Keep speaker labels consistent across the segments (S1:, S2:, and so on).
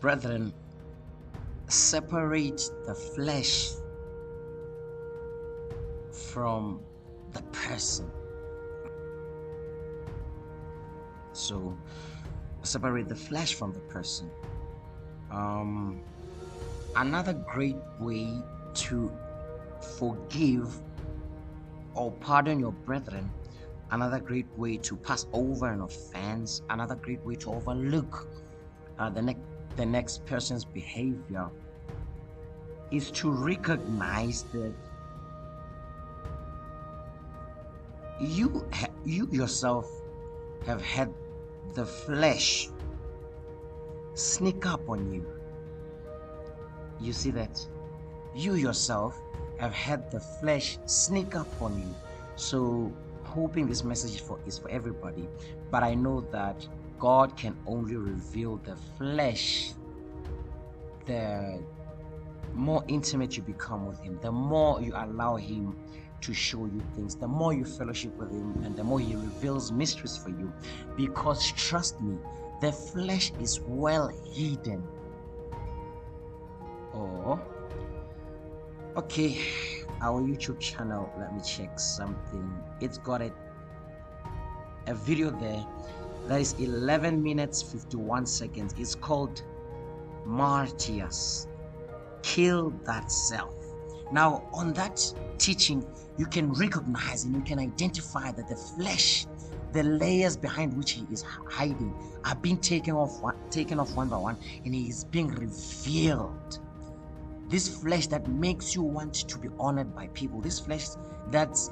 S1: Brethren, separate the flesh from the person. So, separate the flesh from the person. Another great way to forgive or pardon your brethren, another great way to pass over an offense, another great way to overlook the next person's behavior is to recognize that you yourself have had the flesh sneak up on you. You see that? You yourself have had the flesh sneak up on you. So, hoping this message is for everybody, but I know that God can only reveal the flesh. The more intimate you become with Him, the more you allow Him to show you things, the more you fellowship with Him, and the more He reveals mysteries for you. Because trust me, the flesh is well hidden. Oh, okay. Our YouTube channel, let me check something. It's got a video there that is 11 minutes 51 seconds. It's called Martyrs. Kill that self. Now, on that teaching, you can recognize and you can identify that the flesh, the layers behind which he is hiding, are being taken off one by one, and he is being revealed. This flesh that makes you want to be honored by people, this flesh that's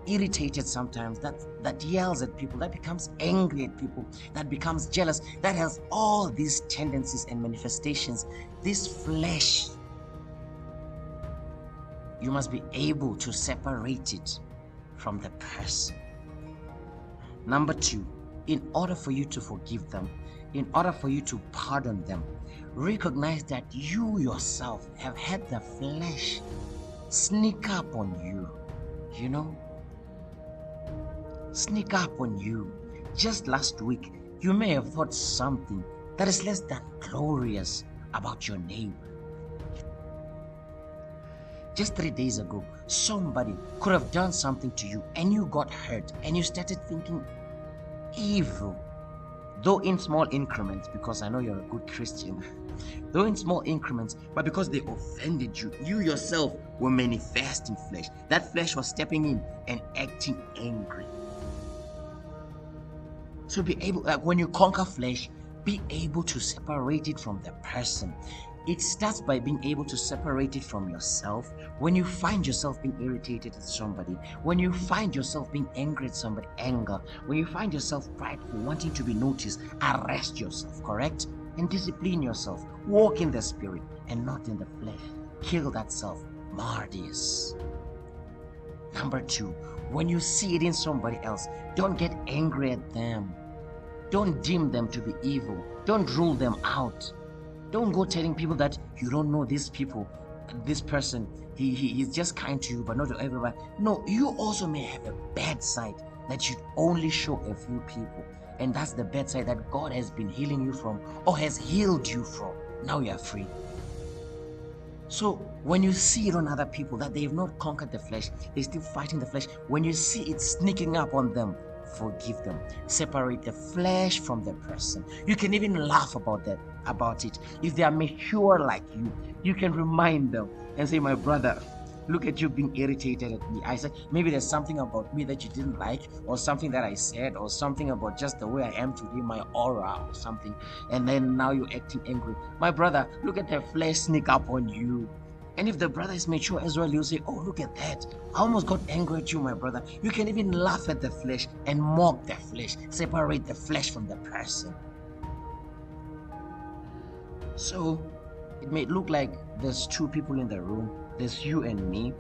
S1: irritated sometimes, that yells at people, that becomes angry at people, that becomes jealous, that has all these tendencies and manifestations. This flesh, you must be able to separate it from the person. Number two, in order for you to forgive them, in order for you to pardon them, recognize that you yourself have had the flesh sneak up on you. You know? Sneak up on you. Just last week, you may have thought something that is less than glorious about your neighbor. Just 3 days ago, somebody could have done something to you and you got hurt and you started thinking evil. Though in small increments, because I know you're a good Christian. Though in small increments, but because they offended you, you yourself were manifesting flesh. That flesh was stepping in and acting angry. So be able, like when you conquer flesh, be able to separate it from the person. It starts by being able to separate it from yourself. When you find yourself being irritated at somebody, when you find yourself being angry at somebody, anger, when you find yourself prideful, wanting to be noticed, arrest yourself, correct? And discipline yourself. Walk in the spirit and not in the flesh. Kill that self. Martyrs. Number two, when you see it in somebody else, don't get angry at them. Don't deem them to be evil. Don't rule them out. Don't go telling people that you don't know these people, this person, he's just kind to you, but not to everybody. No, you also may have a bad side that you only show a few people. And that's the bad side that God has been healing you from or has healed you from. Now you are free. So when you see it on other people that they have not conquered the flesh, they're still fighting the flesh. When you see it sneaking up on them, forgive them. Separate the flesh from the person. You can even laugh about it. If they are mature like you can remind them and say, my brother, look at you being irritated at me. I said, maybe there's something about me that you didn't like, or something that I said, or something about just the way I am today, my aura or something. And then now you're acting angry. My brother, look at the flesh sneak up on you. And if the brother is mature as well, you'll say, oh, look at that. I almost got angry at you, my brother. You can even laugh at the flesh and mock the flesh. Separate the flesh from the person. So, it may look like there's two people in the room. There's you and me.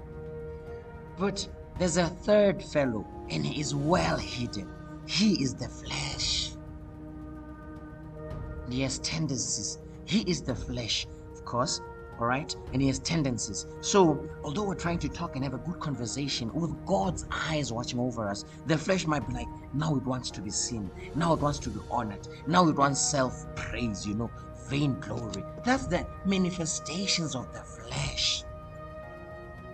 S1: But there's a third fellow, and he is well hidden. He is the flesh. He has tendencies. He is the flesh, of course. All right, and he has tendencies. So although we're trying to talk and have a good conversation with God's eyes watching over us, the flesh might be like, now it wants to be seen, now it wants to be honored, now it wants self-praise, vainglory. That's the manifestations of the flesh.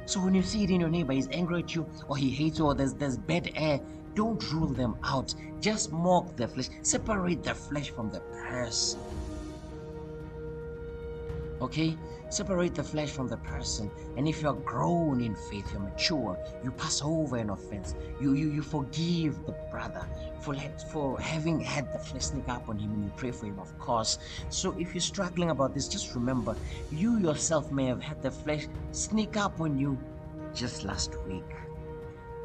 S1: So when you see it in your neighbor, he's angry at you, or he hates you, or there's bad air, don't rule them out. Just mock the flesh. Separate the flesh from the person. Okay? Separate the flesh from the person. And if you're grown in faith, you're mature, you pass over an offense. You forgive the brother for having had the flesh sneak up on him, and you pray for him, of course. So if you're struggling about this, just remember, you yourself may have had the flesh sneak up on you just last week.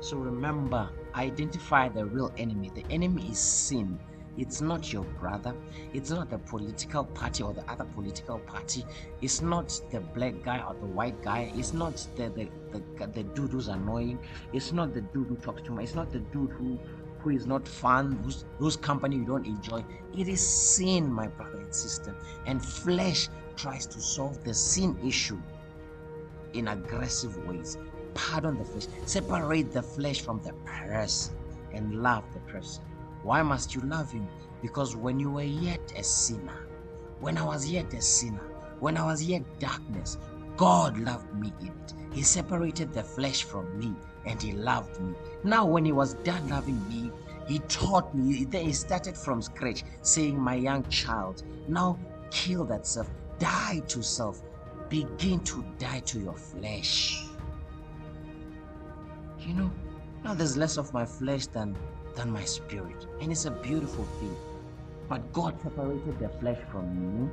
S1: So remember, identify the real enemy. The enemy is sin. It's not your brother. It's not the political party or the other political party. It's not the black guy or the white guy. It's not the dude who's annoying. It's not the dude who talks too much. It's not the dude who is not fun, whose company you don't enjoy. It is sin, my brother and sister. And flesh tries to solve the sin issue in aggressive ways. Pardon the flesh. Separate the flesh from the person and love the person. Why must you love him? Because when you were yet a sinner, when I was yet a sinner, when I was yet darkness, God loved me in it. He separated the flesh from me and he loved me. Now when he was done loving me, he taught me. Then he started from scratch, saying, my young child, now kill that self, die to self, begin to die to your flesh. You know, now there's less of my flesh than my spirit, and it's a beautiful thing. But God separated the flesh from me,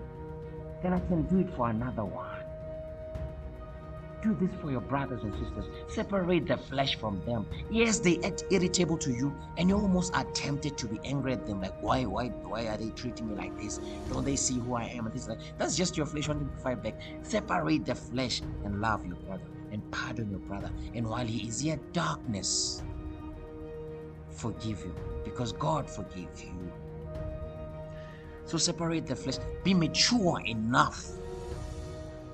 S1: then I can do it for another one. Do this for your brothers and sisters. Separate the flesh from them. Yes, they act irritable to you, and you almost are tempted to be angry at them, like why are they treating me like this? Don't they see who I am? And this, like, that's just your flesh wanting to fight back. Separate the flesh and love your brother and pardon your brother. And while he is yet darkness, forgive him, because God forgave you. So separate the flesh. Be mature enough.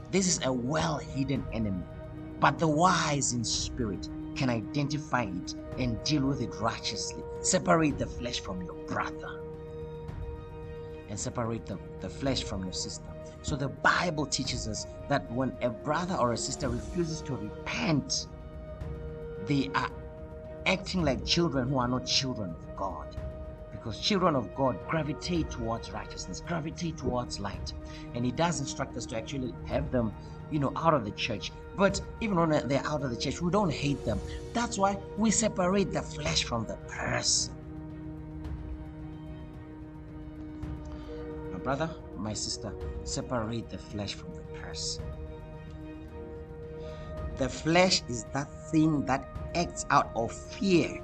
S1: This is a well-hidden enemy, but the wise in spirit can identify it and deal with it righteously. Separate the flesh from your brother and separate the flesh from your sister. So the Bible teaches us that when a brother or a sister refuses to repent, they are acting like children who are not children of God. Because children of God gravitate towards righteousness, gravitate towards light. And he does instruct us to actually have them, out of the church. But even when they're out of the church, we don't hate them. That's why we separate the flesh from the person. My brother, my sister, separate the flesh from the person. The flesh is that thing that acts out of fear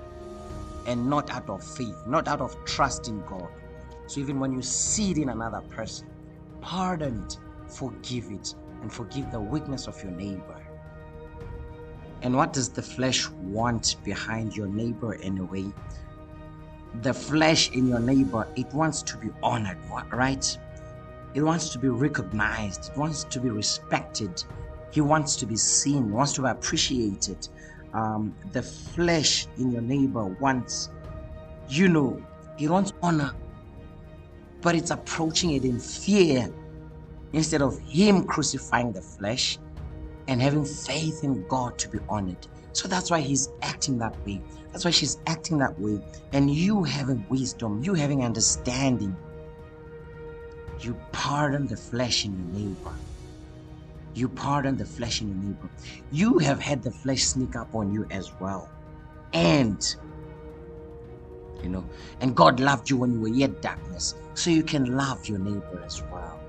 S1: and not out of faith, not out of trust in God. So even when you see it in another person, pardon it, forgive it, and forgive the weakness of your neighbor. And what does the flesh want behind your neighbor in a way? The flesh in your neighbor, it wants to be honored, right? It wants to be recognized. It wants to be respected. He wants to be seen, wants to be appreciated. The flesh in your neighbor wants, it wants honor, but it's approaching it in fear instead of him crucifying the flesh and having faith in God to be honored. So that's why he's acting that way. That's why she's acting that way. And you having wisdom, you having understanding, you pardon the flesh in your neighbor. You pardon the flesh in your neighbor. You have had the flesh sneak up on you as well. And God loved you when you were yet darkness. So you can love your neighbor as well.